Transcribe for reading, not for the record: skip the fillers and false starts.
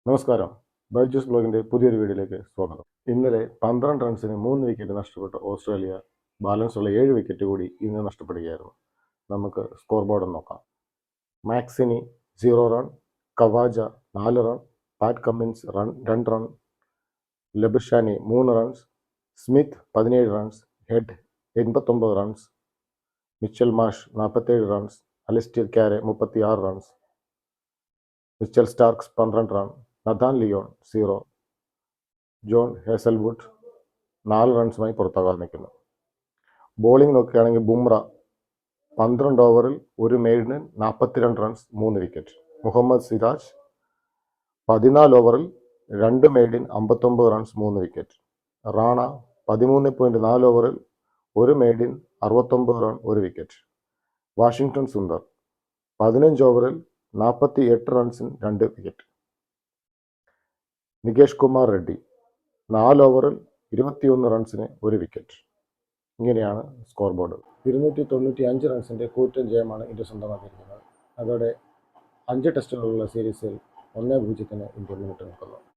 നമസ്കാരം. ബൈജൂസ് ബ്ലോഗിൻ്റെ പുതിയൊരു വീഡിയോയിലേക്ക് സ്വാഗതം. ഇന്നലെ 12 റൺസിന് 3 വിക്കറ്റ് നഷ്ടപ്പെട്ട ഓസ്ട്രേലിയ ബാലൻസുള്ള 7 വിക്കറ്റ് കൂടി ഇന്ന് നഷ്ടപ്പെടുകയായിരുന്നു. നമുക്ക് സ്കോർ ബോർഡ് നോക്കാം. McSweeney 0 run, Khawaja 4 run, Pat Cummins 2 run, Labuschagne 3 runs, Smith 17 runs, Head 89 runs, Mitchell Marsh 47 runs, Alistair Carey 36 runs, Mitchell Starcs 12 run, Nathan Lyon 0, John Hazlewood 4 റൺസുമായി പുറത്താകാതെ നിൽക്കുന്നു. ബോളിംഗ് നോക്കുകയാണെങ്കിൽ ബുംറ 12 ഓവറിൽ 1 മെയ്ഡിന് 42 റൺസ് 3 വിക്കറ്റ്. മുഹമ്മദ് സിറാജ് 14 ഓവറിൽ 2 മെയ്ഡിൻ 59 റൺസ് 3 വിക്കറ്റ്. റാണ 13.4 ഓവറിൽ 1 maiden 69 run 1 wicket. Washington Sundar 15 ഓവറിൽ 48 റൺസിന് 2 വിക്കറ്റ്. നികേഷ് കുമാർ റെഡ്ഡി 4 ഓവറിൽ 21 റൺസിന് 1 വിക്കറ്റ്. ഇങ്ങനെയാണ് സ്കോർ ബോർഡ്. 295 റൺസിൻ്റെ കൂറ്റൻ ജയമാണ് ഇന്ത്യ സ്വന്തമാക്കിയിരിക്കുന്നത്. അതോടെ 5 ടെസ്റ്റുകളുള്ള സീരീസിൽ 1-0 ഇന്ത്യ മുന്നിട്ട് നിൽക്കുന്നു.